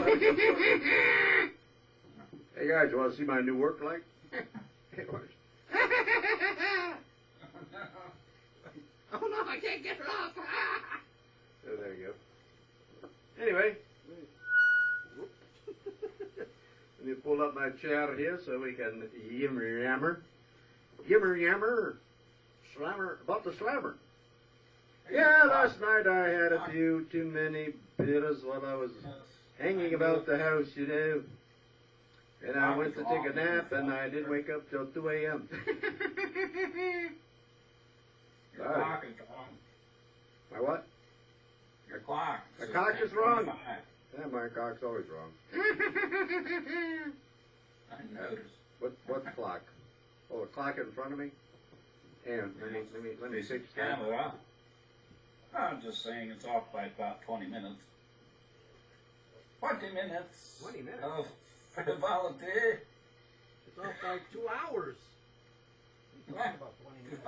Hey guys, you want to see my new work light? Oh no, I can't get it off. Oh, there you go. Anyway, let me pull up my chair here so we can yammer, slammer, about the slammer. Yeah, last night I had a few too many beers while I was hanging about the house, you know. And I went to take a nap and I didn't wake up till 2 a.m. Your clock is wrong. My what? Your clock. My clock is wrong. Yeah, my clock's always wrong. I noticed. What clock? Oh, a clock in front of me? And let me fix that. Camera. I'm just saying it's off by about 20 minutes. 20 minutes. 20 minutes? Of frivolity. It's off by 2 hours. You talking about 20 minutes?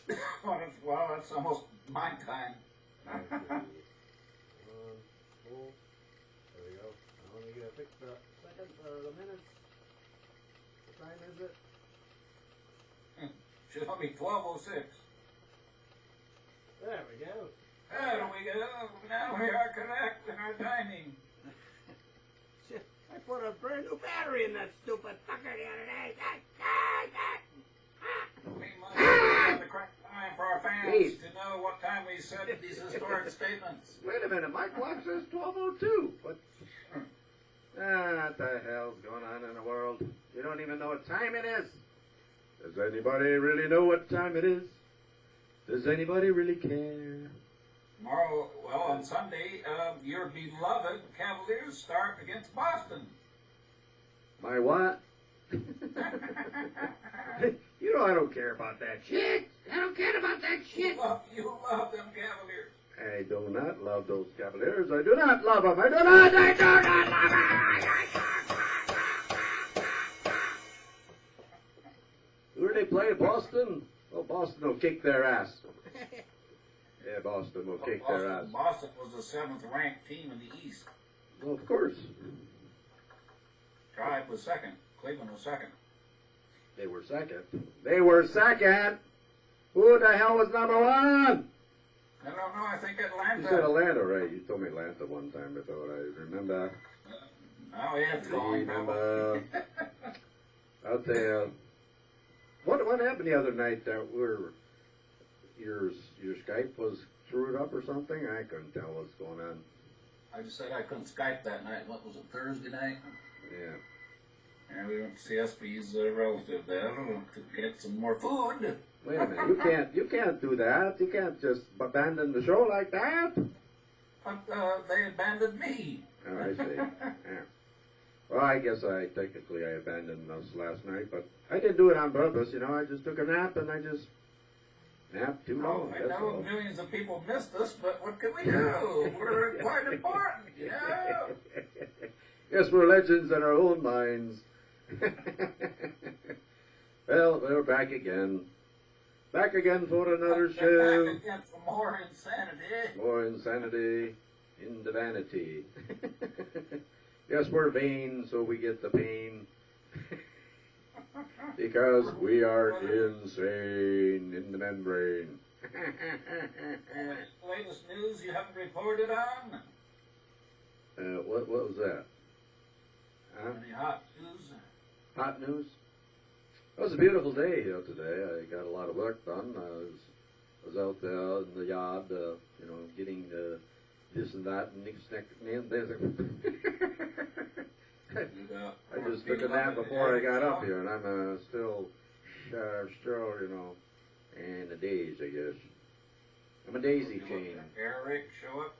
2 hours. Well, that's almost my time. There we go. I'm only gonna fix the seconds or the minutes. What time is it? Should be 12:06. There we go. There we go. Now we are correct in our timing. I put a brand new battery in that stupid fucker the other day. We must have the correct time for our fans to know what time we said these historic statements. Wait a minute, my clock says 12:02. What the hell's going on in the world? You don't even know what time it is. Does anybody really know what time it is? Does anybody really care? Tomorrow, well, on Sunday, your beloved Cavaliers start against Boston. My what? You know I don't care about that shit. I don't care about that shit. You love them Cavaliers. I do not love those Cavaliers. I do not love them. I do not love them. Who are they playing? Boston? Oh, Boston will kick their ass. Yeah, Boston will kick their ass. Boston was the 7th ranked team in the East. Well, of course. Tribe was second. Cleveland was second. They were second. They were second. Who the hell was number one? I don't know. I think Atlanta. You said Atlanta, right? You told me Atlanta one time before. I remember. Oh, yeah, it's gone. Remember. I'll tell you. What happened the other night that your Skype was screwed up or something? I couldn't tell what's going on. I just said I couldn't Skype that night. What was it, Thursday night? Yeah. And we went to see SB's relative there to get some more food. Wait a minute. You can't do that. You can't just abandon the show like that. But they abandoned me. Oh, I see. Yeah. Well, I guess I abandoned us last night, but I didn't do it on purpose, you know. I just took a nap and I just napped too long. I know millions of people missed us, but what can we do? We're quite important, you know. Yes, we're legends in our own minds. Well, we're back again. Back again for another show. Back again for more insanity. More insanity in the vanity. Yes, we're vain, so we get the pain. Because we are insane in the membrane. Latest news you haven't reported on? What was that? Huh? Any hot news? Hot news? It was a beautiful day here today. I got a lot of work done. I was out there in the yard, getting this and that and next. I just took a nap before I got up here, and I'm still, in a daze, I guess. I'm a daisy chain. Eric show up?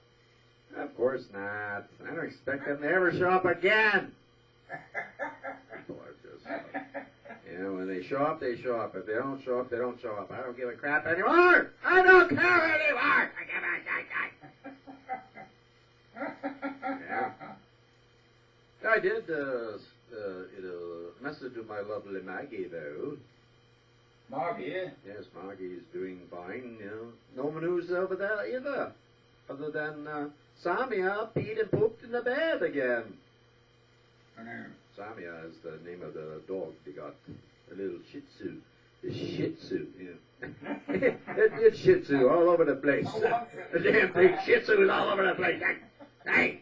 Of course not. I don't expect them to ever show up again. People are just, when they show up, they show up. If they don't show up, they don't show up. I don't give a crap anymore. I don't care anymore. Yeah. I did message to my lovely Maggie, though. Maggie? Yes, Maggie's doing fine, No news over there either. other than Samia peed and pooped in the bed again. Samia is the name of the dog they got. A little Shih Tzu. It's Shih Tzu, yeah. It's Shih Tzu all over the place. The damn big Shih Tzu is all over the place. Hey,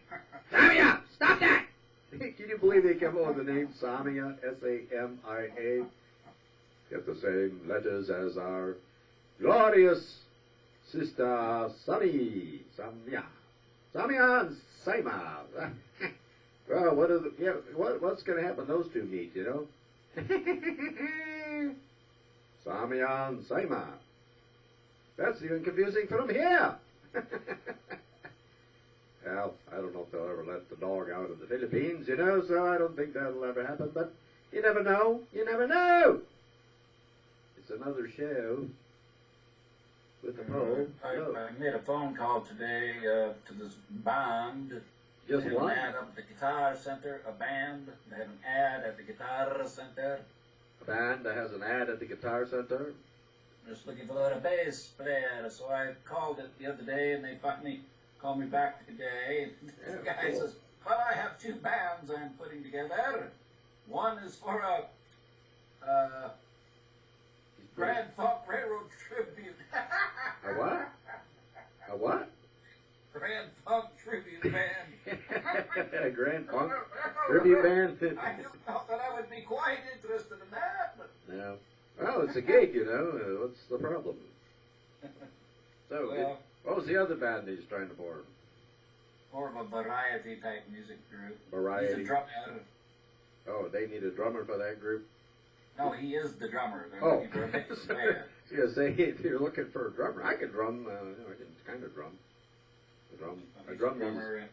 Samia, stop that! Can you believe they came up with the name Samia, S-A-M-I-A? Get the same letters as our glorious sister Samia. Samia and Saima. Well, what's going to happen when those two meet, you know? Samia and Saima. That's even confusing from here. Well, I don't know if they'll ever let the dog out of the Philippines, you know, so I don't think that'll ever happen, but you never know. You never know. It's another show with the pole. I made a phone call today to this band. Just they had one? an ad up at the Guitar Center, a band. They had an ad at the Guitar Center. A band that has an ad at the Guitar Center. Just looking for a bass player, so I called it the other day, and they finally called me back today. Yeah, The guy cool. says, well, I have two bands I'm putting together. One is for a Grand Funk Railroad tribute. A what? A what? Grand Funk tribute band. A Grand Funk tribute band? I didn't know that I would be quite interested in that, but No. Well, it's a gig, you know. What's the problem? So, well, what was the other band he's trying to form? more of a variety type music group. Variety. He's a drummer. Oh, they need a drummer for that group? No, he is the drummer. They're Oh. looking for a bass player. Yeah, say if you're looking for a drummer, I can drum. You know, I can kind of drum. I He's drum a drummer.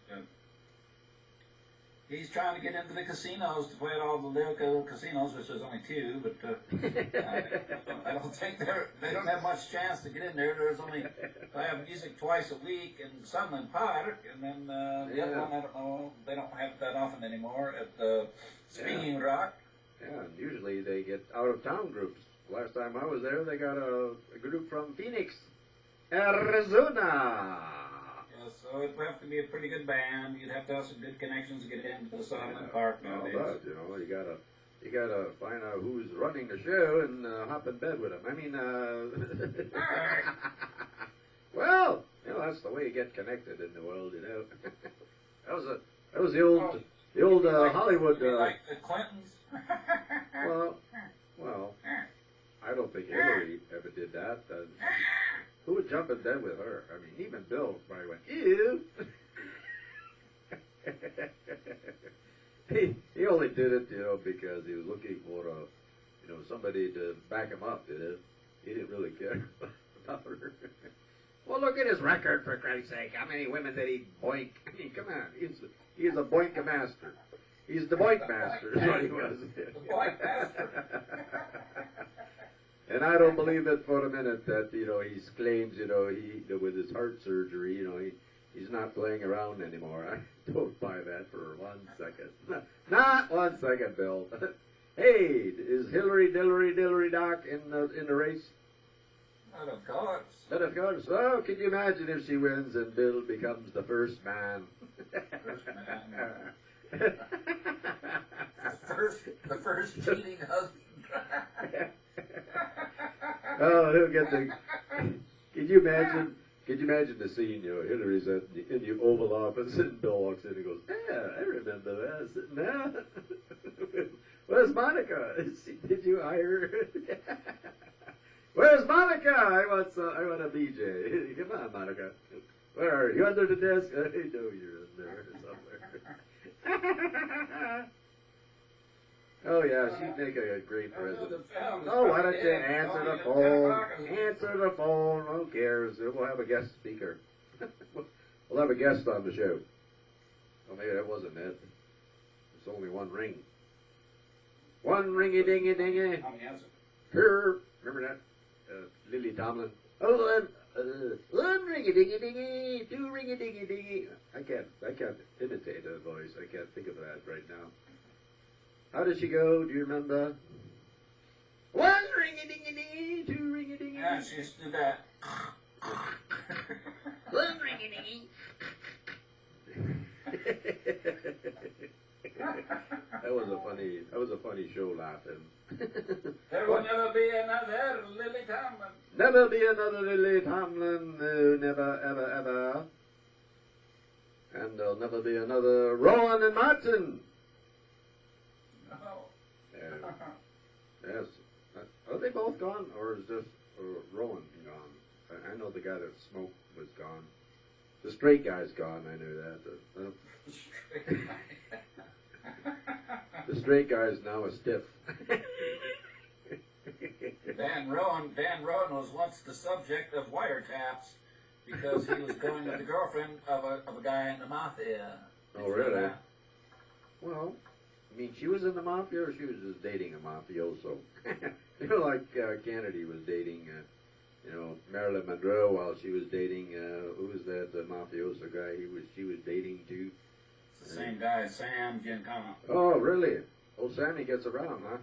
He's trying to get into the casinos to play at all the local casinos, which there's only two, but I don't think they don't have much chance to get in there. There's only, I have music twice a week in Sunland Park, and then the other one, I don't know, they don't have it that often anymore at the Swinging Rock. Yeah, and usually they get out-of-town groups. Last time I was there, they got a group from Phoenix, Arizona. Yeah, so it would have to be a pretty good band. You'd have to have some good connections to get into the Sunland Park Well, nowadays. but, you know, you gotta find out who's running the show and hop in bed with them. I mean, well, you know, that's the way you get connected in the world, you know. that was the old Hollywood. Like the Clintons. Well, I don't think Hillary ever did that. Who would jump in bed with her? I mean, even Bill probably went, ew. he only did it, you know, because he was looking for somebody to back him up, you know. He didn't really care about her. Well, look at his record, for Christ's sake. How many women did he boink? I mean, come on. He's a boink master. He's the boink master, is what he was. The boink master. And I don't believe it for a minute that, you know, he claims, you know, with his heart surgery, you know, he's not playing around anymore. I don't buy that for 1 second. Not 1 second, Bill. Hey, is Hillary Dillery Doc in the race? But of course. But of course. Oh, can you imagine if she wins and Bill becomes the first man? First man. the first cheating husband. Oh, he'll get the. Can you imagine the scene? You know, Hillary's in the Oval Office, and Bill walks in and goes, "Yeah, I remember that sitting there. Where's Monica? Did you hire her? Where's Monica? I want a BJ. Come on, Monica. Where are you? Under the desk? I know you're in there somewhere." Oh, yeah, she'd make a great president. Oh, why don't you answer the phone? Answer the phone. Who cares? We'll have a guest speaker. We'll have a guest on the show. Oh, maybe that wasn't it. It's only one ring. One ringy-dingy-dingy. Her. Remember that? Lily Tomlin. Oh, one ringy-dingy-dingy. Two ringy-dingy-dingy. I can't imitate her voice. I can't think of that right now. How did she go? Do you remember? One ringy-dingy-dingy, two ringy-dingy-dingy. Yeah, she used to do that. One ringy That was a funny show, laughing. There will never be another Lily Tomlin. Never be another Lily Tomlin, no, never, ever, ever. And there'll never be another Rowan and Martin. No. Yes. Are they both gone, or is just Rowan gone? I know the guy that smoked was gone. The straight guy's gone, I knew that. The straight guy is now a stiff. Dan Rowan was once the subject of wiretaps because he was going with the girlfriend of a guy in the mafia. Oh, really? Well, I mean, she was in the mafia, or she was just dating a mafioso? You know, like Kennedy was dating, Marilyn Monroe while she was dating, who was that, the mafioso guy she was dating too? It's the same guy, Sam Giancana. Oh, really? Oh, Sammy gets around, huh?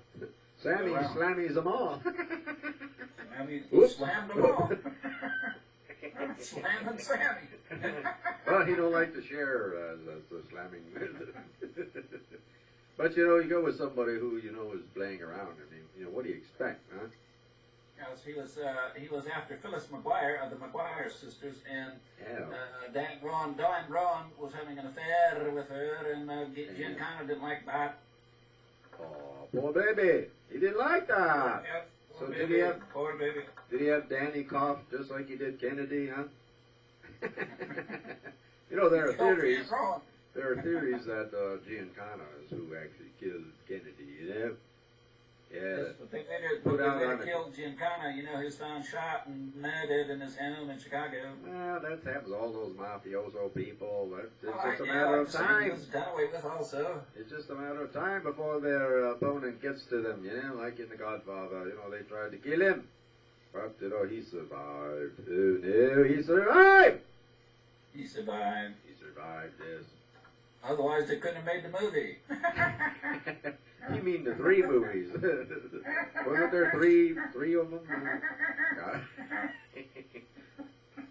Sammy slammies them all. Sammy slammed them all. Slamming Sammy. Well, he don't like to share the slamming. But, you go with somebody who, is playing around. I mean, what do you expect, huh? Yes, he was after Phyllis McGuire of the McGuire sisters, and Dan Rowan was having an affair with her, and Giancana didn't like that. Oh, poor baby. He didn't like that. Yes, So baby, poor baby. Did he have Danny cough just like he did Kennedy, huh? There are theories. There are theories that Giancana is who actually killed Kennedy, Yeah. Yes, but they later killed Giancana. He was found shot and murdered in his home in Chicago. Well, that happens to all those mafioso people. It's just a matter of time. He was done away with also. It's just a matter of time before their opponent gets to them, like in The Godfather. They tried to kill him. But, he survived. Oh, no, he survived! He survived. He survived, yes. Otherwise, they couldn't have made the movie. You mean the 3 movies? Wasn't there three of them?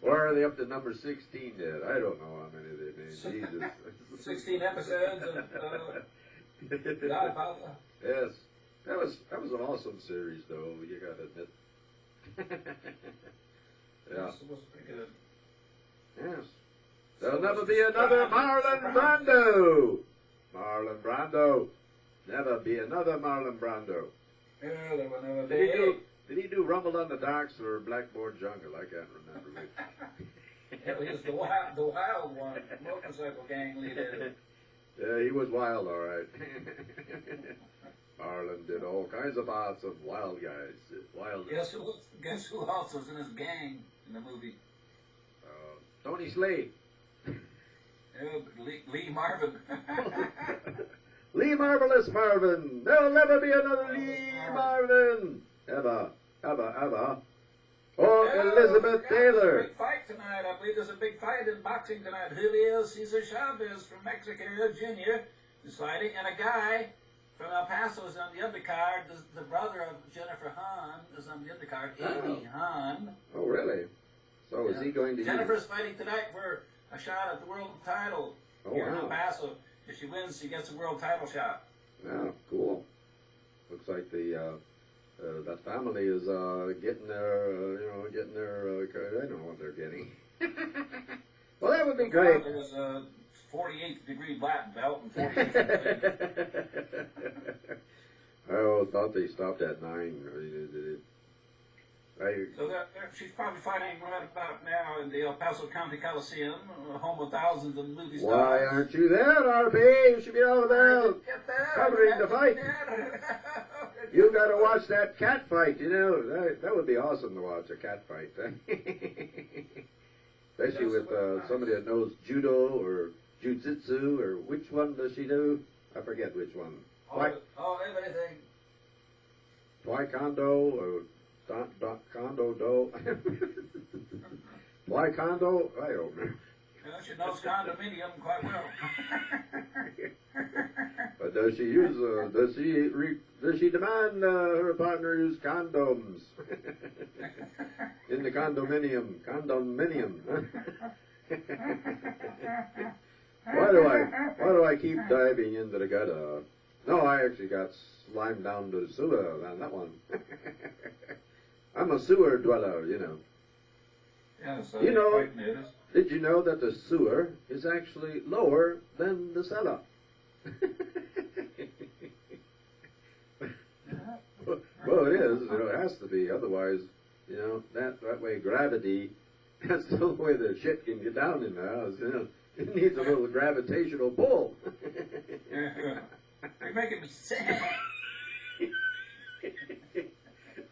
Or are they up to number 16 yet? I don't know how many they made. Jesus. 16 episodes of Godfather. Yes. That was an awesome series, though. You gotta admit. Yeah. Yes, it was pretty good. Yes. There'll never be another Marlon Brando. Marlon Brando. Never be another Marlon Brando. Yeah, there will never be. Did he do Rumble on the Docks or Blackboard Jungle? I can't remember which. It was the wild one, motorcycle gang leader. Yeah, he was wild, all right. Marlon did all kinds of parts of wild guys. Wild. Guess who else was in his gang in the movie? Tony Slade. Lee Marvin. Lee Marvelous Marvin. There'll never be another Lee Marvin. Ever, ever, ever. Or Elizabeth Taylor. There's a big fight tonight. I believe there's a big fight in boxing tonight. Julio Cesar Chavez from Mexico Jr. is fighting, and a guy from El Paso is on the undercard. The brother of Jennifer Hahn is on the undercard. Amy Hahn. Oh, really? So is he going to Jennifer's fighting tonight for a shot at the world title here in El Paso. If she wins, she gets a world title shot. Yeah, cool. Looks like that family is getting their, they don't know what they're getting. Well, that would be great. There's a 48th degree black belt and 48th I always thought they stopped at 9. So she's probably fighting right about now in the El Paso County Coliseum, home of thousands of movie stars. Why aren't you there, RP? You should be over there covering the fight. You got to watch that cat fight. That would be awesome to watch a cat fight. Especially with somebody that knows judo or jujitsu, or which one does she do? I forget which one. Everything. Taekwondo or Kondo do. Why Kondo? I don't know. She knows condominium quite well. But does she use? Does she demand her partner use condoms in the condominium? Condominium. Why do I keep diving into the gutter? No, I actually got slimed down to the sewer on that one. I'm a sewer dweller, you know. Yeah, so You know, quite noticed. did you know that the sewer is actually lower than the cellar? Well, it is. You know, it has to be. Otherwise, you know, that way gravity, that's the only way the shit can get down in the house. You know, it needs a little gravitational pull. You're making me sad.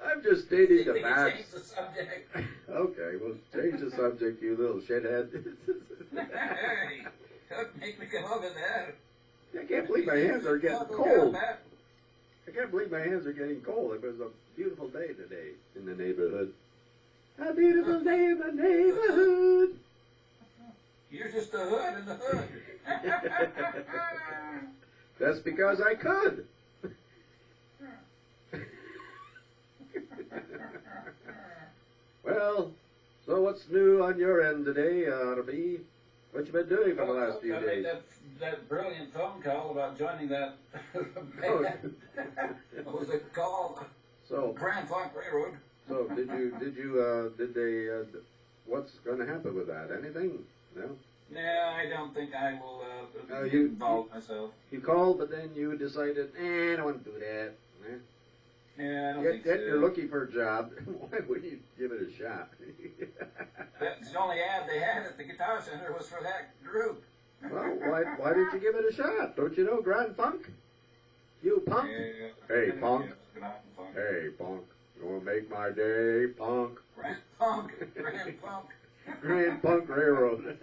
I'm just stating the Change facts. the subject. Okay, well, change the subject, you little shithead. Hey, don't make me come over there. I can't believe my hands are getting cold. I can't believe my hands are getting cold. It was a beautiful day today in the neighborhood. A beautiful day in the neighborhood. You're just a hood in the hood. That's because I could. Well, so what's new on your end today, RB? What you been doing for the last few I days? made that brilliant phone call about joining that Oh. what was it called? So, Grand Funk Railroad. so did they, what's going to happen with that? Anything? No? No, I don't think I will get you- involved myself. You called, but then you decided, I don't want to do that. Eh? Yeah, I don't Yet, think yet so. you're looking for a job. Why wouldn't you give it a shot? That's the only ad they had at the Guitar Center was for that group. Well, why didn't you give it a shot? Don't you know Grand Funk? You punk? Yeah. Hey, punk. Grand Funk. Hey, punk. You want to make my day, punk? Grand Funk. Grand Funk. Grand Punk Railroad.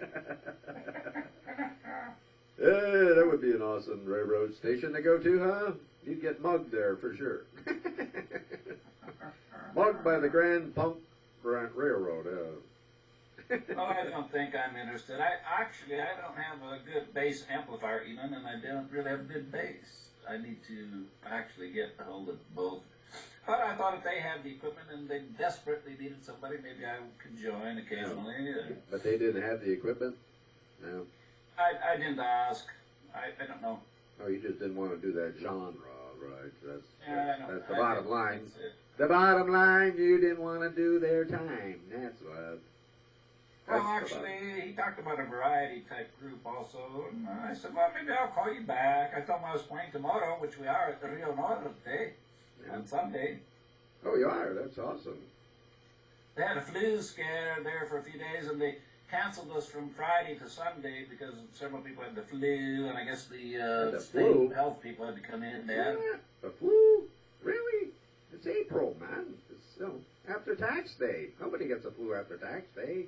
Yeah, that would be an awesome railroad station to go to, huh? You'd get mugged there for sure. Mugged by the Grand Punk Railroad. Oh, I don't think I'm interested. I don't have a good bass amplifier even, and I don't really have a good bass. I need to actually get a hold of both. But I thought if they had the equipment and they desperately needed somebody, maybe I could join occasionally. But they didn't have the equipment? No. I didn't ask. I don't know. Oh, you just didn't want to do that genre, right? That's the I bottom didn't. line. That's it. The bottom line, you didn't want to do their time. That's what. Well, actually, he talked about a variety type group also, and I said, well, maybe I'll call you back. I told him I was playing tomorrow, which we are at the Rio Norte on Sunday. Oh, you are? That's awesome. They had a flu scare there for a few days, and they canceled us from Friday to Sunday because several people had the flu, and I guess the state flu? health people had to come in. Dad. Yeah, the flu? Really? It's April, man. It's after tax day. Nobody gets a flu after tax day.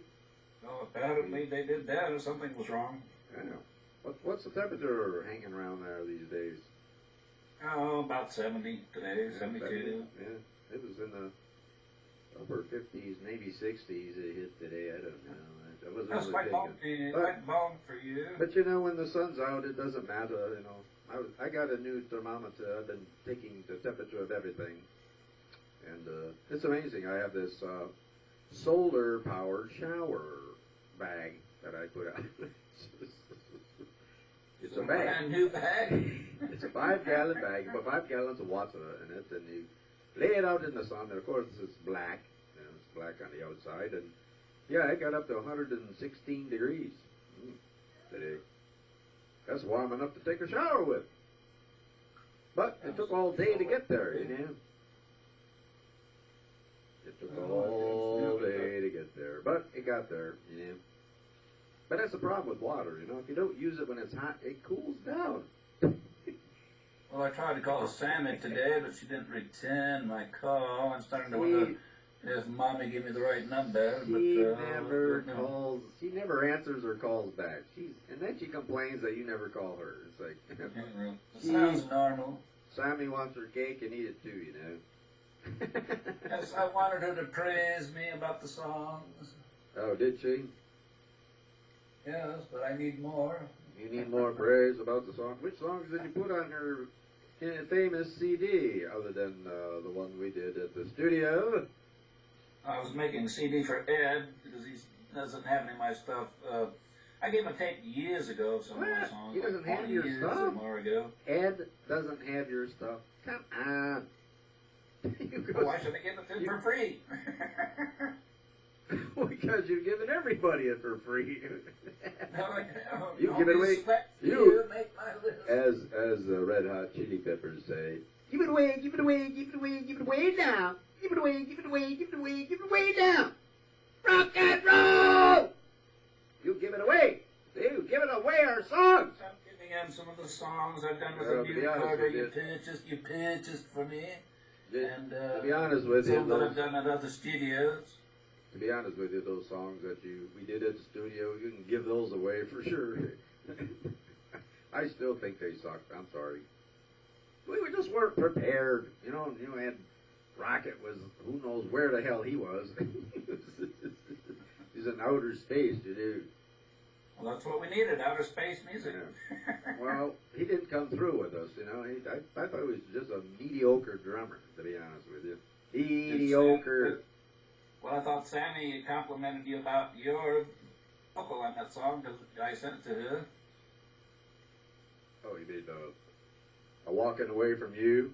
So apparently they did that, or something was wrong. Yeah. What's the temperature hanging around there these days? Oh, about 70 today, 72. Yeah, it was in the upper 50s, maybe 60s it hit today. I don't know. I wasn't That's really quite thinking. balm for you. But you know, when the sun's out, it doesn't matter. You know, I got a new thermometer. I've been taking the temperature of everything, and it's amazing. I have this solar-powered shower bag that I put out. It's a bag. Brand new bag. It's a 5-gallon bag. You put 5 gallons of water in it, and you lay it out in the sun. And of course, it's black. You know, it's black on the outside, and yeah, it got up to 116 degrees today. That's warm enough to take a shower with. But it took all day to get there, you know. It took all day to get there, but it got there, you know. But that's the problem with water, you know. If you don't use it when it's hot, it cools down. Well, I tried to call Sammy today, but she didn't return my call. I'm starting to wonder if Mommy gave me the right number. She but, never calls. She never answers or calls back. And then she complains that you never call her. It's like It sounds normal. Sammy wants her cake and eat it too, you know. Yes, I wanted her to praise me about the songs. Oh, did she? Yes, but I need more. You need more praise about the song. Which songs did you put on her famous CD, other than the one we did at the studio? I was making a CD for Ed because he's doesn't have any of my stuff. I gave him a tape years ago of some of my What? songs. He doesn't have 20 your years stuff? or more ago. Ed doesn't have your stuff. Come on. You Well, go- why should I give it to him for free? Because you're giving everybody it for free. No, You give it away. respect You- make my list. As the Red Hot Chili Peppers say, give it away, give it away, give it away, give it away now. Give it away, give it away, give it away, give it away now. Rock and roll! You give it away. You give it away our songs. I'm giving him some of the songs I've done with Well, the to new be honest recorder with you purchased for me. And To be honest with you, some that those, I've done at other studios. to be honest with you, those songs that we did at the studio, you can give those away for sure. I still think they sucked. I'm sorry. We just weren't prepared. You know, and Rocket was, who knows where the hell he was. He's in outer space, dude. Well, that's what we needed, outer space music. Yeah. Well, he didn't come through with us, you know. I thought he was just a mediocre drummer, to be honest with you. Mediocre. Well, I thought Sammy complimented you about your vocal on that song because I sent it to her. Oh, you mean a walking away from you?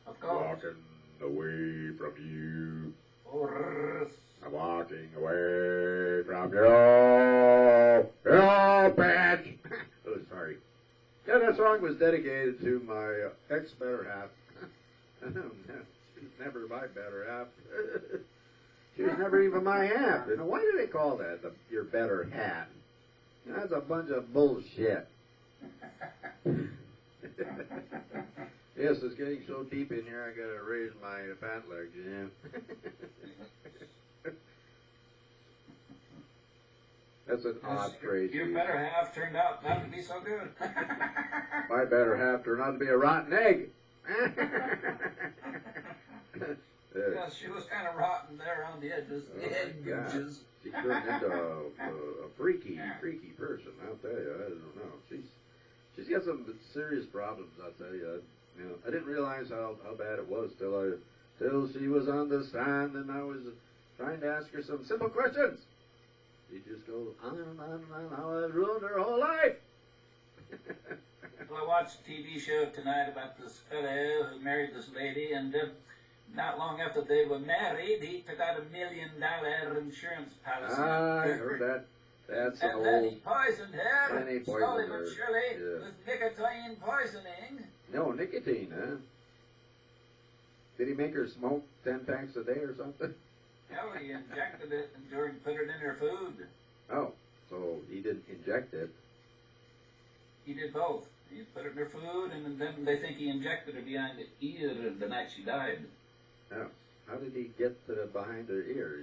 Of course. Walking away from you. Oh, I'm walking away from you. You bitch. Oh, sorry. Yeah, that song was dedicated to my ex-better half. She's never my better half. She was never even my half. You know, why do they call that your better half? You know, that's a bunch of bullshit. Yes, it's getting so deep in here, I gotta raise my pant legs, you know. That's an odd phrase. Your better half turned out not to be so good. My better half turned out to be a rotten egg. Yeah, she was kind of rotten there on the edges. Oh, The my God. edges. She turned into a freaky person. I'll tell you. I don't know. She's got some serious problems. I'll tell you. You know, I didn't realize how bad it was till she was on the stand and I was trying to ask her some simple questions. She just goes on and on and on how I ruined her whole life. Well, I watched a TV show tonight about this fella who married this lady, and not long after they were married, he took out $1 million insurance policy. I heard that. That's And an then he old. poisoned her, Then he slowly poisoned but her. surely, Yeah. with nicotine poisoning. No, nicotine, huh? Did he make her smoke 10 packs a day or something? Hell, he injected it and put it in her food. Oh, so he didn't inject it. He did both. He put it in her food, and then they think he injected her behind the ear the night she died. Oh, how did he get behind her ear?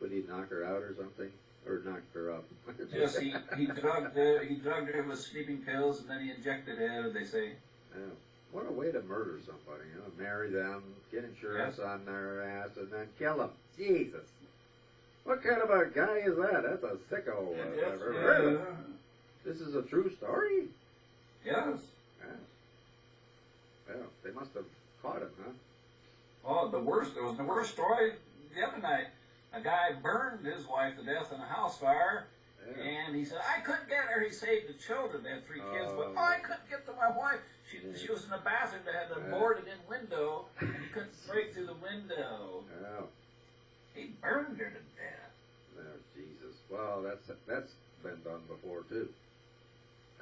Would he knock her out or something? Or knock her up? Yes, he drugged her with sleeping pills, and then he injected her, they say. Oh, what a way to murder somebody, you know, marry them, get insurance Yes. on their ass, and then kill them. Jesus. What kind of a guy is that? That's a sicko. I've ever heard of. This is a true story? Yes. Yeah. Well, they must have caught him, huh? Oh, there was the worst story the other night. A guy burned his wife to death in a house fire, Yeah. and he said, I couldn't get her. He saved the children. They had 3 kids, but Oh. I couldn't get to my wife. She was in the bathroom. They had a boarded-in window, and he couldn't break through the window. Oh, He burned her to death. oh, Jesus. Well, that's been done before, too.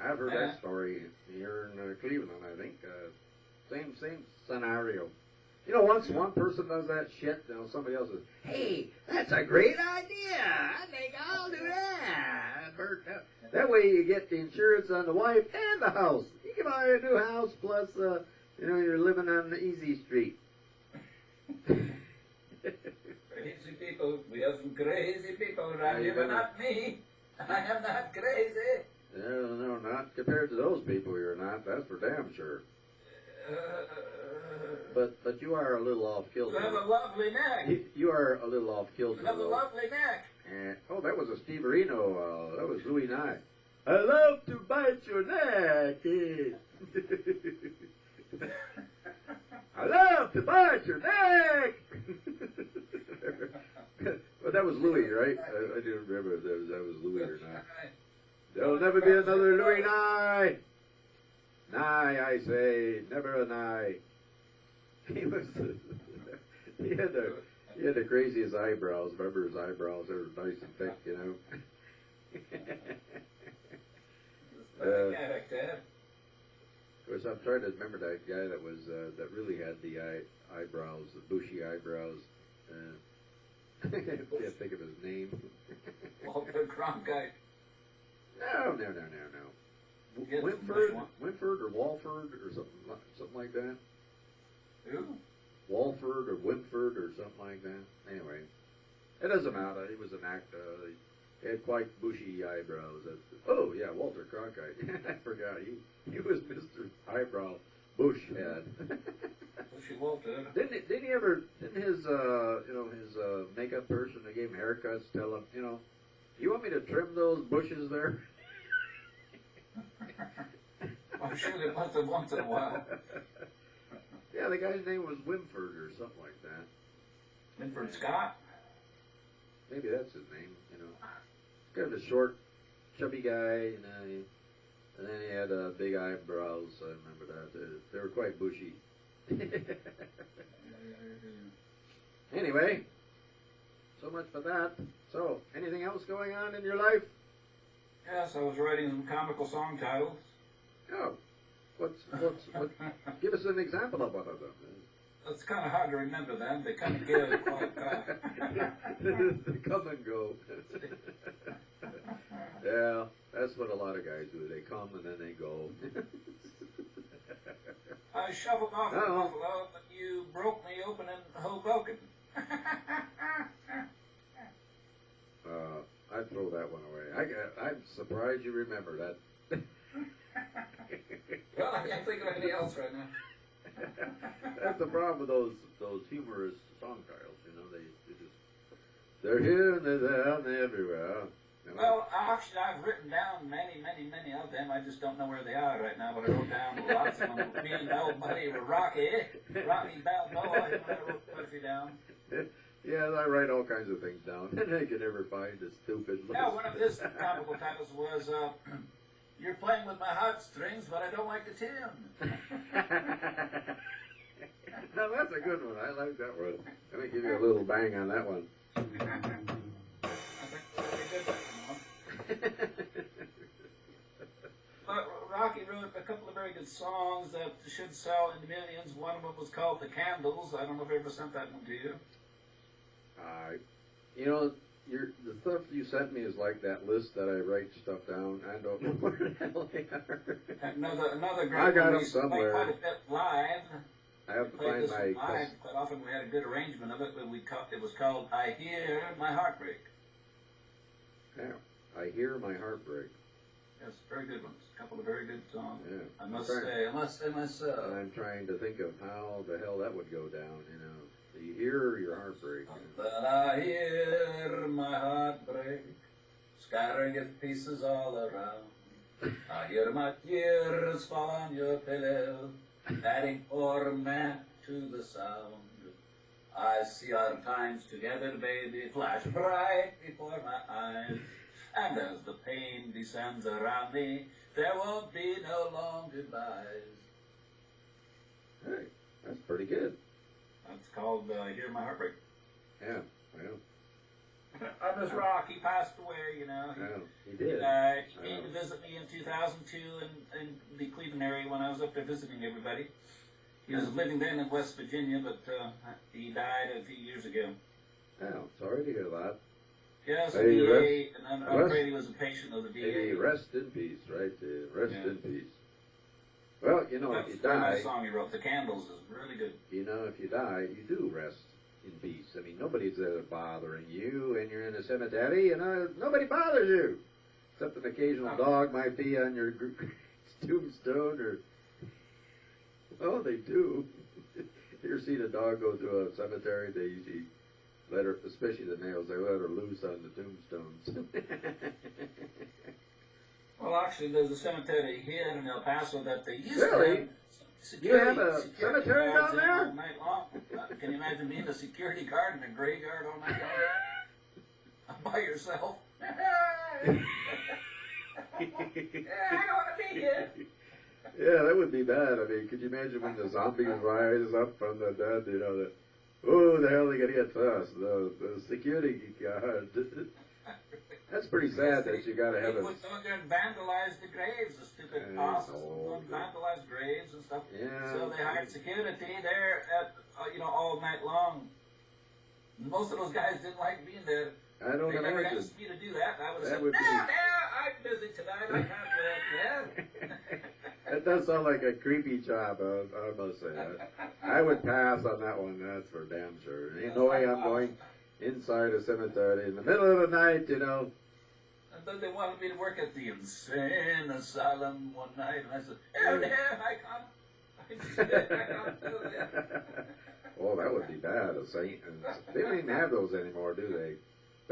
I've heard Yeah. that story here in Cleveland, I think. Same scenario. You know, once one person does that shit, you know, somebody else says, hey, that's a great idea. I think I'll do that. That way you get the insurance on the wife and the house. You can buy a new house, plus, you know, you're living on the easy street. Crazy people. We have some crazy people around here, better- but not me. I am not crazy. No, not compared to those people you're not. That's for damn sure. But you are a little off kilter. You have a lovely neck. You are a little off kilter. You have a though. lovely neck. And, oh, that was a Steve Reno. That was Louis Nye. I love to bite your neck. I love to bite your neck. But But that was Louis, right? I didn't remember if that was Louis or not. There'll never be another Louis Nye. Nye, I say, never a Nye. He was. He had the craziest eyebrows. Remember his eyebrows? They were nice and thick, you know. Of course, I'm trying to remember that guy that was that really had the eyebrows, the bushy eyebrows. I can't think of his name. Walter Cronkite. No. Winford or Walford or something like that. Who? Walford or Winford or something like that. Anyway, it doesn't matter. He was an actor. He had quite bushy eyebrows. Oh yeah, Walter Cronkite. I forgot. He was Mr. Eyebrow Bushhead. Bushy Walter. Didn't his his makeup person that gave him haircuts tell him, you want me to trim those bushes there? I'm sure they must have once in a while. Yeah, the guy's name was Winford or something like that. Winford Scott? Maybe that's his name, Kind of a short, chubby guy, and then he had big eyebrows. I remember that. They were quite bushy. Anyway, so much for that. So, anything else going on in your life? Yes, I was writing some comical song titles. Oh, what? Give us an example of one of them. It's kind of hard to remember them. They kind of give quite fast. They come and go. Yeah, that's what a lot of guys do. They come and then they go. I shuffled off the buffalo, but you broke me open in Hoboken. I'd throw that one away. I'm surprised you remember that. Well, I can't think of anything else right now. That's the problem with those humorous song titles. They're here and they're there and they're everywhere. Well, actually, I've written down many of them. I just don't know where they are right now, but I wrote down lots of them. Me and my old buddy Rocky Balboa, I wrote plenty down. Yeah, I write all kinds of things down, and I can never find a stupid list. Yeah, one of his comical titles was, You're playing with my heartstrings, but I don't like the tune. Now, that's a good one. I like that one. Let me give you a little bang on that one. I think they did that one. But Rocky wrote a couple of very good songs that should sell in millions. One of them was called The Candles. I don't know if I ever sent that one to you. The stuff you sent me is like that list that I write stuff down. I don't know where the hell they are. Another great I got one. them somewhere. Quite a bit live. I have to find my. Live. Quite often we had a good arrangement of it, but it was called "I Hear My Heart Break." Yeah, I hear my heart break. Yes, very good ones. A couple of very good songs. Yeah, I must say myself. I'm trying to think of how the hell that would go down. Do you hear your heart break? But I hear my heart break, scattering its pieces all around. I hear my tears fall on your pillow, adding torment to the sound. I see our times together, baby, flash bright before my eyes. And as the pain descends around me, there won't be no long goodbyes. Hey, that's pretty good. That's called I Hear My Heart Break. Yeah, well. I miss Rock. He passed away, He did. He came to visit me in 2002 in the Cleveland area when I was up there visiting everybody. He was living then in West Virginia, but he died a few years ago. Oh, sorry to hear that. Yes, the VA, and I'm afraid he was a patient of the VA. Hey, rest in peace, right? Rest in peace. Well, if you die... That's song he wrote, The Candles, is really good. If you die, you do rest in peace. I mean, nobody's bothering you, and you're in a cemetery, nobody bothers you. Except an occasional dog might be on your tombstone, or... Oh, they do. You ever seen a dog go through a cemetery? They usually let her, especially the nails, they let her loose on the tombstones. Well, actually, there's a cemetery here in El Paso that they used to have. You have a cemetery down there? All night long. Can you imagine being a security guard in a graveyard all night long? by yourself. Yeah, I don't want to be here. Yeah, that would be bad. I mean, could you imagine when the zombies rise up from the dead, you know, that, oh, the hell are they going to get to us? The security guard. That's pretty sad that you got to have They would go there and vandalize the graves, the stupid apostles would go and vandalize graves and stuff. Yeah. So they hired security there at, all night long. Most of those guys didn't like being there. I don't They never imagine. asked me to do that. I would have That said, would be- I'm busy tonight. I can't work. Yeah. That does sound like a creepy job, I must say. I would pass on that one, that's for damn sure. Ain't no way I'm going inside a cemetery in the middle of the night, you know. And then they wanted me to work at the insane asylum one night, and I said, I can't do it. Oh, that would be bad. They don't even have those anymore, do they?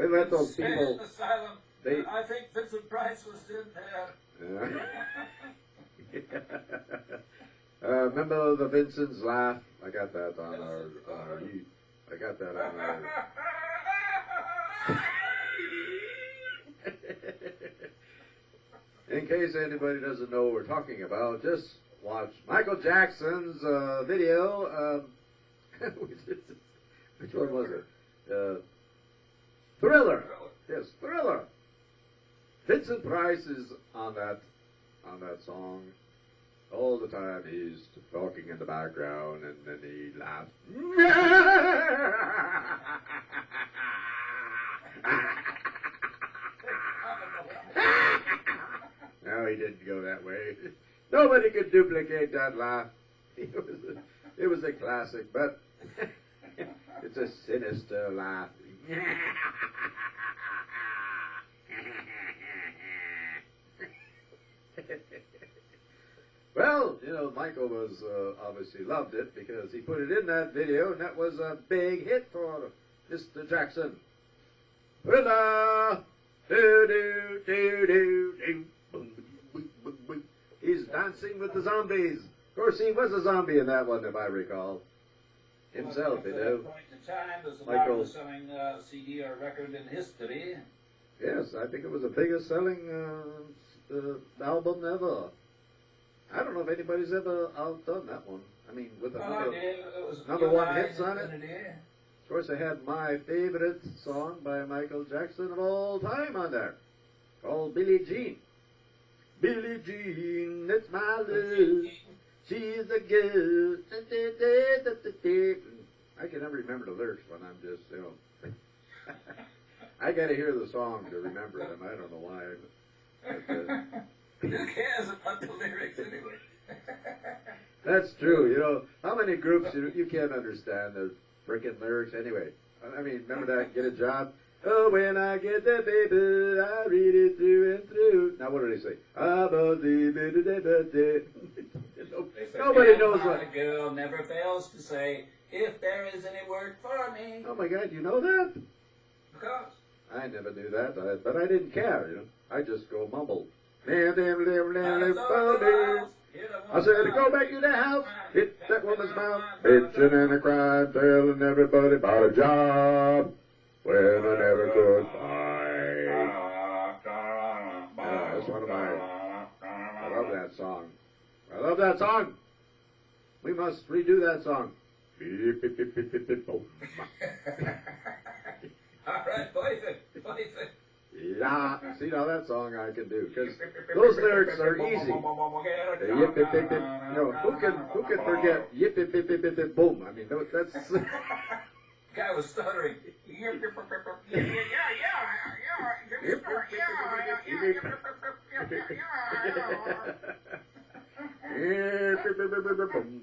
They let those people. Asylum. I think Vincent Price was in there. Remember the Vincent's laugh? I got that on our I got that on our. In case anybody doesn't know what we're talking about, just watch Michael Jackson's video. Which one was it? Thriller. Yes, Thriller. Vincent Price is on that song all the time. He's talking in the background, and then he laughs. No, he didn't go that way. Nobody could duplicate that laugh. It was a classic, but it's a sinister laugh. Well, Michael was obviously loved it because he put it in that video, and that was a big hit for Mr. Jackson. Thriller, do-do-do-do-do. He's dancing with the zombies. Of course, he was a zombie in that one, if I recall. Himself, At that point in time, it was the Michael. largest selling CD or record in history. Yes, I think it was the biggest selling album ever. I don't know if anybody's ever outdone that one. I mean, with number one hits on it. Of course, I had my favorite song by Michael Jackson of all time on there, called Billie Jean. Billie Jean, it's my love. She's a girl. I can never remember the lyrics when I'm just, I got to hear the song to remember them. I don't know why. But, Who cares about the lyrics anyway? that's true. How many groups you can't understand the freaking lyrics anyway? I mean, remember that Get a Job? Oh, when I get the paper, I read it through and through. Now, what do they say? Nobody knows what. My girl never fails to say, if there is any work for me. Oh my God, you know that? Of course. I never knew that, but I didn't care. I just go mumble. I said, go back to the house, hit that woman's mouth, bitching and a crying, telling everybody about a job when I never could find. That's one of I love that song. I love that song. We must redo that song. All right, voice it. Yeah, see now that song I can do because those lyrics are easy. Yip yip yip yip. Who can forget yip yip yip yip yip boom? I mean that's. Guy was stuttering. Could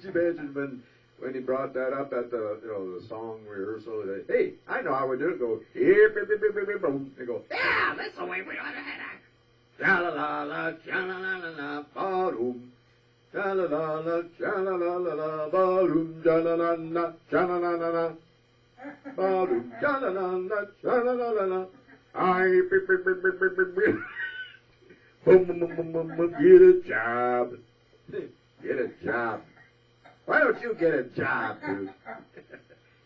you imagine when he brought that up at the song rehearsal? Hey, I know how we do it. Go boom. They go, yeah, that's the way we ought to have it. Ja la la la, ja la la la la, ba doom. Ja la la la, ja la la la la, ba doom, ja la la la, ja la la la la. Ba doom, ja la la la, ja la la la la. I boom boom boom boom boom. Get a job. Get a job. Why don't you get a job, dude?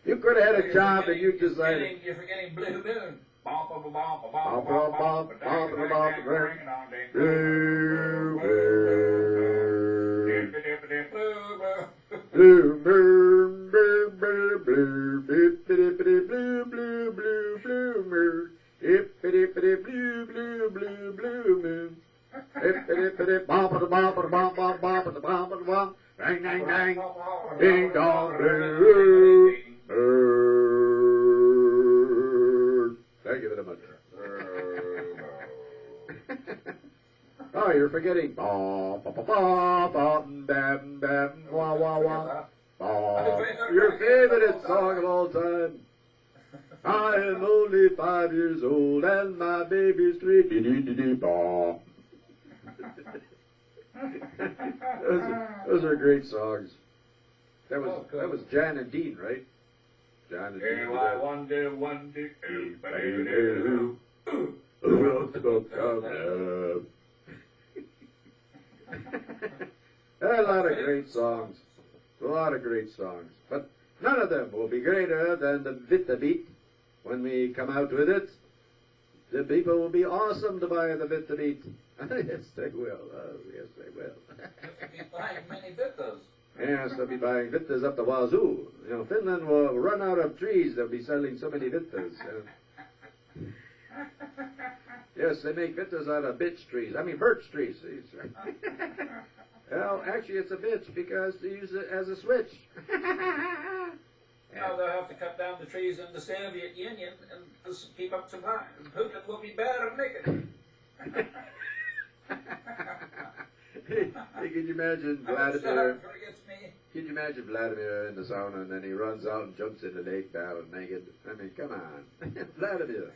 You could have had a job and you decided. You're forgetting Blue Moon. Bump, bump, bump, bump, Bump, bump, bump, bump, bump, bump, bump, Blue Moon. Blue moon, blue, blue, blue, hippity, blue, blue, blue, blue moon. Hippity, blue, blue, blue, blue moon. Hippity, bump, bump, bump, bump, bump, bump, bump, bump. Dang, dang, dang. Ding dong, blue. Thank you very much. Oh, you're forgetting. Bum, bum, bum, bum, bum, bam, bam, wah, wah, wah. Bum. Your favorite song of all time. I am only 5 years old and my baby's 3. Bum. Those are great songs. That was Jan and Dean, right? Jan and Dean. I wonder, Who wrote the book of love? A lot of great songs. A lot of great songs. But none of them will be greater than the Vitabeat when we come out with it. The people will be awesome to buy the Vitabeat. Yes, they will. Oh, yes, they will. You'll be buying many Vitas. Yes, they'll be buying Vitas up the wazoo. You know, Finland will run out of trees. They'll be selling so many Vitas. Yes, they make Vitas out of birch trees. I mean, birch trees. Well, actually, it's a bitch because they use it as a switch. Now they'll have to cut down the trees in the Soviet Union and just keep up supply. And Putin will be better naked. Hey, can you imagine Vladimir? Can you imagine Vladimir in the sauna and then he runs out and jumps in the lake battle naked? I mean, come on, Vladimir.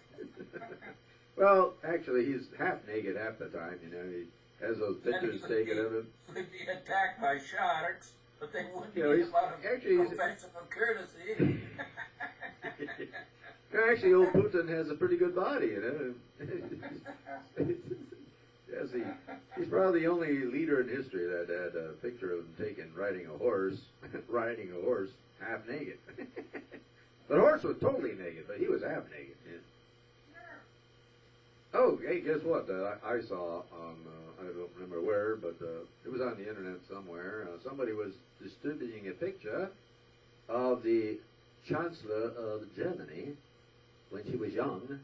Well, actually, he's half naked half the time. You know, he has those pictures taken of him. He'd be attacked by sharks, but they wouldn't You know, need a lot of actually, professional courtesy. Actually, old Putin has a pretty good body. You know. Yes, he's probably the only leader in history that had a picture of him taken riding a horse, half naked. The horse was totally naked, but he was half naked. Yeah. Oh, hey, guess what? I saw on, I don't remember where, but it was on the internet somewhere. Somebody was distributing a picture of the Chancellor of Germany when she was young,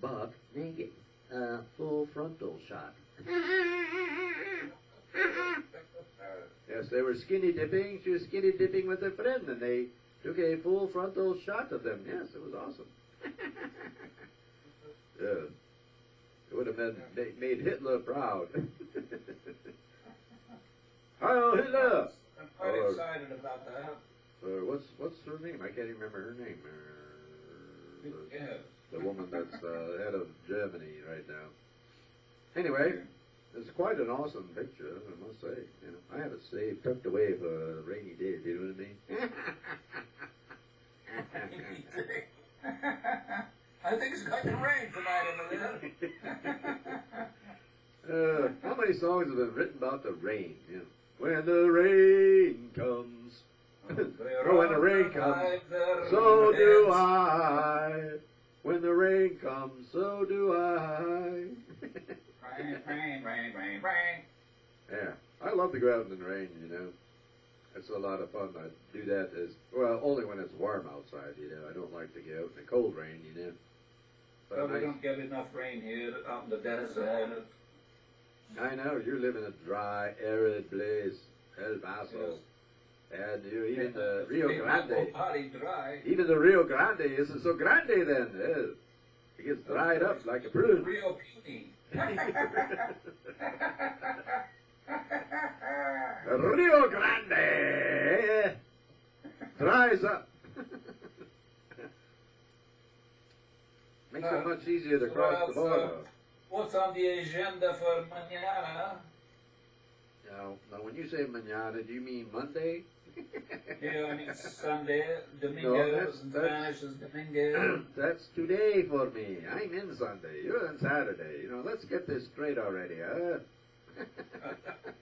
but naked. Full frontal shot. Yes, they were skinny dipping. She was skinny dipping with her friend, and they took a full frontal shot of them. Yes, it was awesome. Yeah. It would have made Hitler proud. Heil Hitler! I'm quite excited about that. What's her name? I can't even remember her name. Yeah. The woman that's head of Germany right now. Anyway, it's quite an awesome picture, I must say. You know, I have it saved, tucked away for a rainy day. Do you know what I mean? I think it's going to rain tonight over there. How many songs have been written about the rain? You know, when the rain comes, or when the rain comes, so do I. When the rain comes, so do I. Rain. Yeah, I love to go out in the rain, you know. It's a lot of fun. I do that only when it's warm outside, you know. I don't like to get out in the cold rain, you know. But well, we don't get enough rain here out in the desert. I know, you live in a dry, arid place, El Paso. Yes. And even the Rio Grande. Dry. Even the Rio Grande isn't so grande then. It gets dried up like a prune. Rio Puny. Rio Grande dries up. Makes it much easier to cross the border. What's on the agenda for mañana? Now, when you say mañana, do you mean Monday? Yeah, I mean Sunday. Domingo No, in Spanish is Domingo. That's today for me. I'm in Sunday. You're on Saturday. You know, let's get this straight already, huh?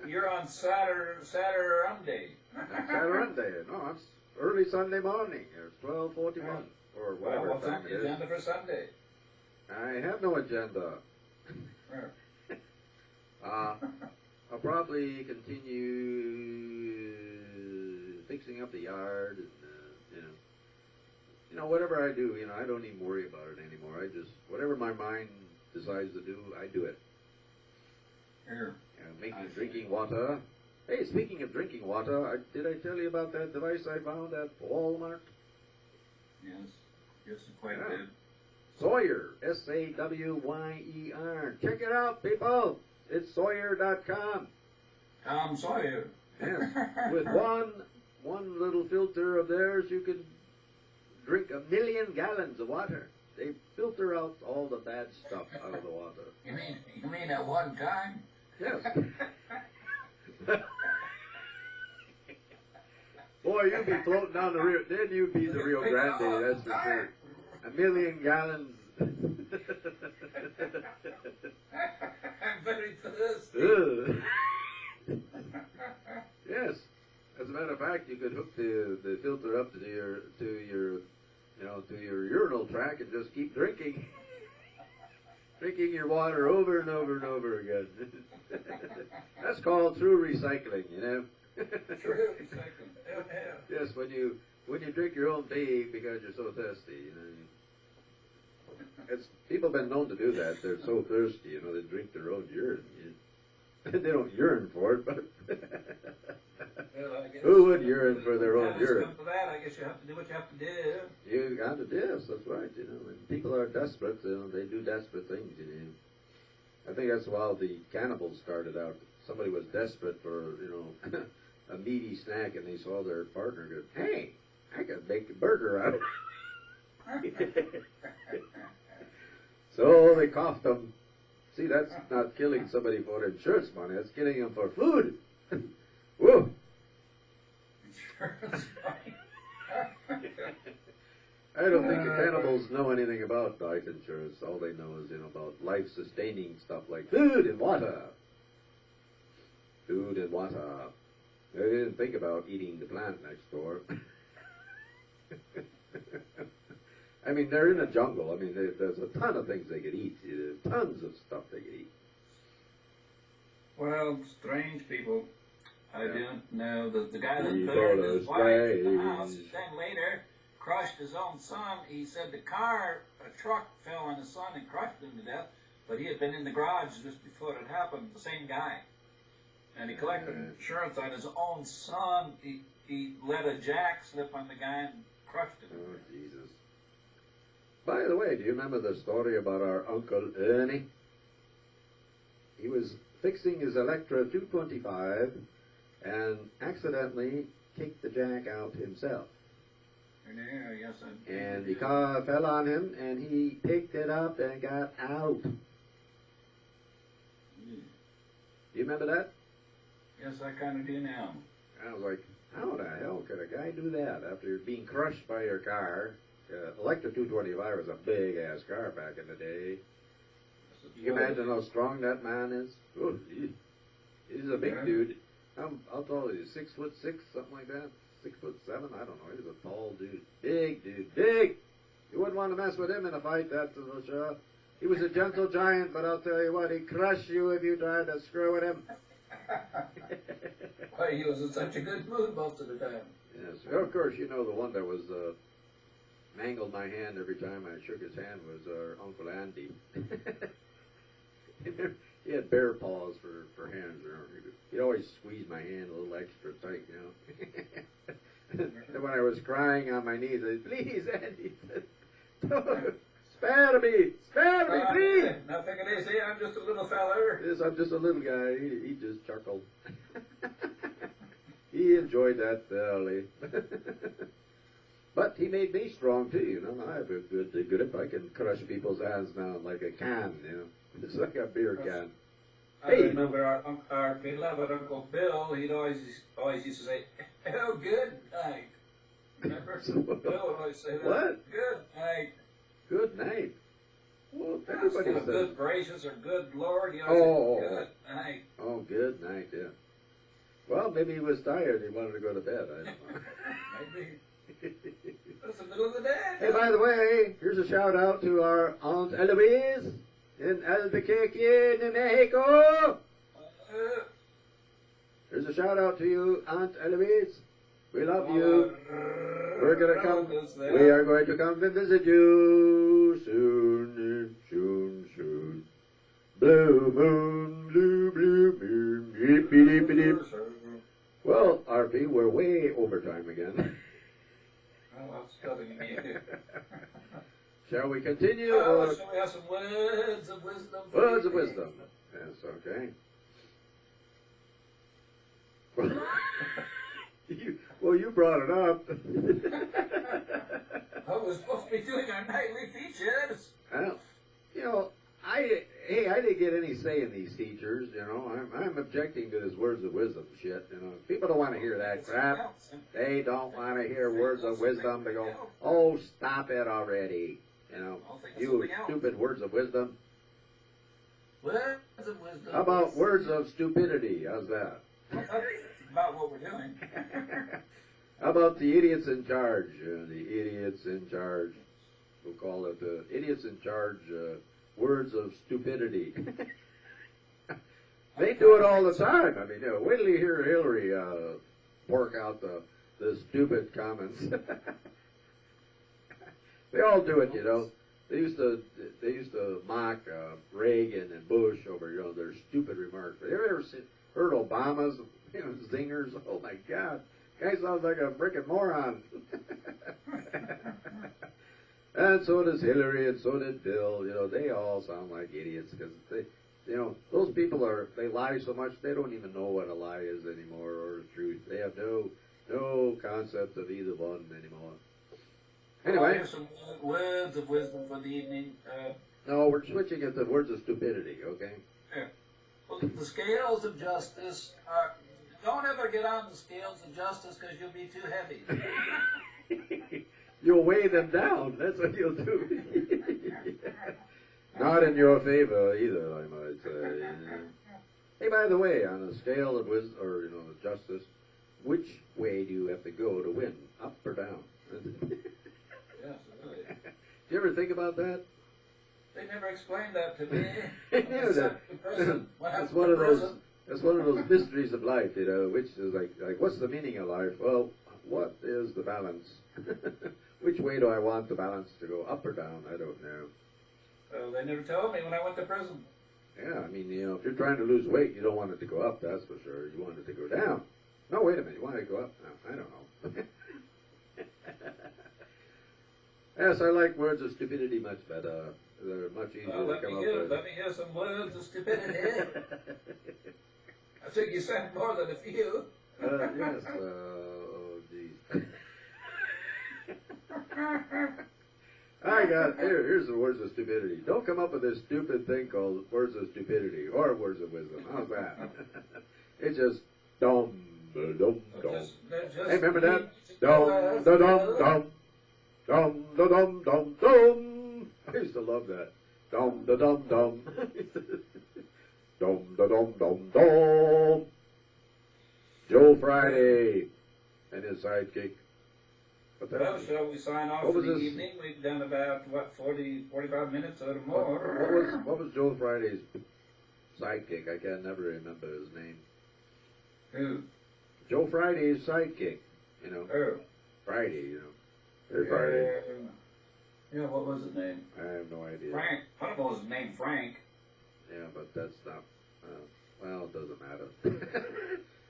You're on Saturday. Saturday. No, early Sunday morning. It's 12:41 or whatever Well, what's time on it the is. agenda for Sunday? I have no agenda. Where? I'll probably continue fixing up the yard and whatever I do, I don't even worry about it anymore. I just whatever my mind decides to do, I do it. Here. Making drinking water. Hey, speaking of drinking water, did I tell you about that device I found at Walmart? Yes. Yes, quite Yeah. a bit. Sawyer, Sawyer. Check it out, people. It's Sawyer.com. Tom Sawyer. Yes. With one little filter of theirs, you can drink 1 million gallons of water. They filter out all the bad stuff out of the water. You mean at one time? Yes. Boy, you'd be floating down the Rio. Then you'd be the Rio Grande, that's for sure. 1 million gallons. I'm very thirsty. Yes. As a matter of fact, you could hook the filter up to your urinal tract and just keep drinking. Drinking your water over and over and over again. That's called true recycling, True recycling. Yeah. Yes, when you drink your own pee because you're so thirsty, It's people have been known to do that. They're so thirsty, they drink their own urine. They don't urine for it, but Well, I guess who would urine for their own urine? Come to that, I guess you have to do what you have to do. You got to yes, that's right. When people are desperate, they do desperate things. I think that's how the cannibals started out. Somebody was desperate for a meaty snack, and they saw their partner go, "Hey, I can make a burger out of it." So they coughed them. See, that's not killing somebody for insurance money. That's killing them for food. Whoa. Insurance money. I don't think the cannibals know anything about life insurance. All they know is, about life-sustaining stuff like food and water. Food and water. They didn't think about eating the plant next door. I mean, they're in a jungle. I mean, there's a ton of things they could eat. Tons of stuff they could eat. Well, strange people. I didn't know that the guy that People buried are his wife in the house, strange. then later crushed his own son. He said a truck fell on his son and crushed him to death, but he had been in the garage just before it happened, the same guy. And he collected insurance on his own son. He let a jack slip on the guy and crushed him. Oh, Jesus. By the way, do you remember the story about our Uncle Ernie? He was fixing his Electra 225 and accidentally kicked the jack out himself. Yeah, yes, And the car fell on him, and he picked it up and got out. Yeah. Do you remember that? Yes, I kind of do now. I was like, how the hell could a guy do that after being crushed by your car? Electra 225 was a big-ass car back in the day. You can imagine how strong that man is? Oh, he's a big dude. How tall is he? 6'6", something like that? 6'7", I don't know. He was a tall dude. Big dude. Big! You wouldn't want to mess with him in a fight, that's for sure. He was a gentle giant, but I'll tell you what, he'd crush you if you tried to screw with him. Why, he was in such a good mood most of the time. Yes. Well, of course, the one that was mangled my hand every time I shook his hand was our Uncle Andy. He had bear paws for hands. He'd always squeeze my hand a little extra tight, And when I was crying on my knees, I said, "Please, Andy, spare me, please." Nothing can they say, I'm just a little feller. Yes, I'm just a little guy. He just chuckled. He enjoyed that thoroughly. But he made me strong too, I have a good if I can crush people's hands now like a can, It's like a beer can. I remember our beloved Uncle Bill, he'd always used to say, "Oh, good night." Remember? Bill would always say that. What? Good night. Good night. Well, Instead everybody of says. good gracious or good Lord, he always said, good night. Oh, good night, yeah. Well, maybe he was tired. He wanted to go to bed. I don't know. That's the middle of the day. Hey, by the way, here's a shout out to our Aunt Eloise in Albuquerque, New Mexico. Here's a shout out to you, Aunt Eloise. We love you. We're gonna come. We are going to come and visit you soon, soon, soon. Blue moon, blue moon, yippee deepee deep. Well, RP, we're way over time again. Well, that's cutting me. Shall we continue? Or shall we have some words of wisdom? Words of wisdom. Yes, okay. You brought it up. Oh, we're supposed to be doing our nightly features. Well, I didn't get any say in these features. I'm objecting to this words of wisdom shit. People don't want to hear that crap. They don't want to hear words of wisdom. They go, oh, stop it already. You stupid words of wisdom. Words of wisdom. How about words of stupidity? How's that? Well, that's about what we're doing. How about the idiots in charge? The idiots in charge. We'll call it idiots in charge. Words of stupidity. They do it all the time. I mean, wait till you hear Hillary pork out the stupid comments. They all do it, They used to mock Reagan and Bush over their stupid remarks. Have you ever heard Obama's zingers? Oh my God, guy sounds like a frickin' moron. And so does Hillary, and so did Bill. They all sound like idiots because those people they lie so much they don't even know what a lie is anymore or the truth. They have no concept of either one anymore. Anyway, here's some words of wisdom for the evening. No, we're switching it to words of stupidity. Okay. Yeah. Well, the scales of justice are. Don't ever get on the scales of justice because you'll be too heavy. You'll weigh them down. That's what you'll do. Not in your favor either, I might say. Hey, by the way, on a scale of wisdom or justice, which way do you have to go to win? Up or down? Yes, really. Do you ever think about that? They never explained that to me. That's one of those. That's one of those mysteries of life, which is like what's the meaning of life? Well, what is the balance? Which way do I want the balance to go, up or down? I don't know. Well, they never told me when I went to prison. Yeah, I mean, if you're trying to lose weight, you don't want it to go up, that's for sure. You want it to go down. No, wait a minute, you want it to go up? No, I don't know. Yes, I like words of stupidity much better. They're much easier to come up with. Let me hear some words of stupidity. I think you sent more than a few. Yes, oh, geez. Here's the words of stupidity. Don't come up with this stupid thing called words of stupidity or words of wisdom. How's that? It's just dumb, dumb. Hey, remember that? Dumb, dumb, dumb, dumb, dumb, dumb. I used to love that. Dumb, dumb, dumb. Dum da dum dum dum. Joe Friday and his sidekick. Well, shall we sign off for the evening? We've done about 45 minutes or more. What was Joe Friday's sidekick? I can never remember his name. Who? Joe Friday's sidekick. Oh. Friday. Hey, Friday. Yeah, what was his name? I have no idea. Frank. I don't know his name, Frank. Yeah, but that's not. Well, it doesn't matter.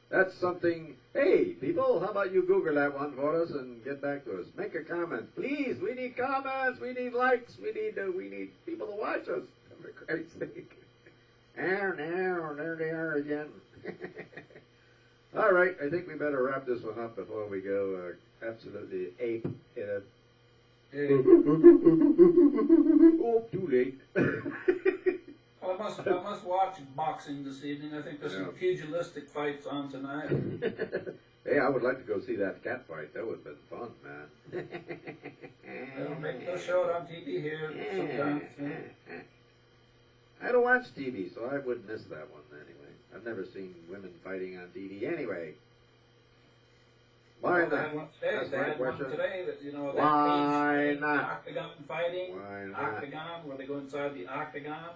That's something. Hey, people, how about you Google that one for us and get back to us? Make a comment, please. We need comments. We need likes. We need people to watch us. For Christ's sake. There they are again. All right, I think we better wrap this one up before we go absolutely ape in it. Oh, too late. Well, I must watch boxing this evening. I think there's some pugilistic fights on tonight. Hey, I would like to go see that cat fight. That would have been fun, man. They'll show it on TV here sometimes. I don't watch TV, so I wouldn't miss that one anyway. I've never seen women fighting on TV anyway. Why They not? had one today. That's They my had one question. today that, you know, that Why cage, not? octagon fighting. Why not? Octagon, where they go inside the octagon.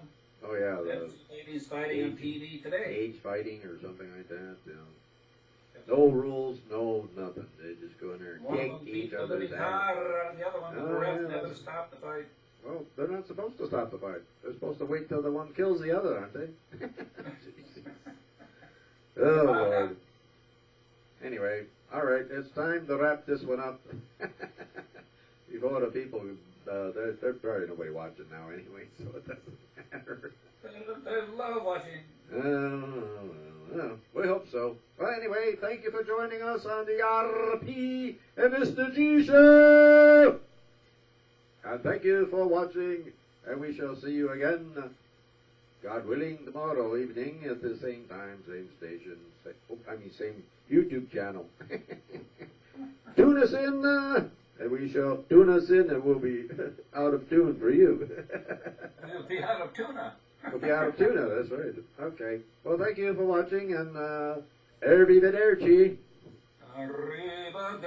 Oh yeah, That's ladies fighting on TV today. cage fighting or something like that. You know. No rules, no nothing. They just go in there and One of kick them each beat the other's living ass. tar out of the other one. Oh, The ref yeah, never that's- stopped the fight. Well, they're not supposed to stop the fight. They're supposed to wait till the one kills the other, aren't they? Oh Lord. Anyway, all right, it's time to wrap this one up. Before the people, there's probably nobody watching now anyway, so it doesn't matter. They love watching. Well, we hope so. Well, anyway, thank you for joining us on the RP and Mr.G show. And thank you for watching, and we shall see you again, God willing, tomorrow evening at the same time, same station, same YouTube channel. Tune us in, and we shall tune us in, and we'll be out of tune for you. We'll be out of tuna. We'll be out of tuna, that's right. Okay. Well, thank you for watching, and arrivederci. Arrivederci.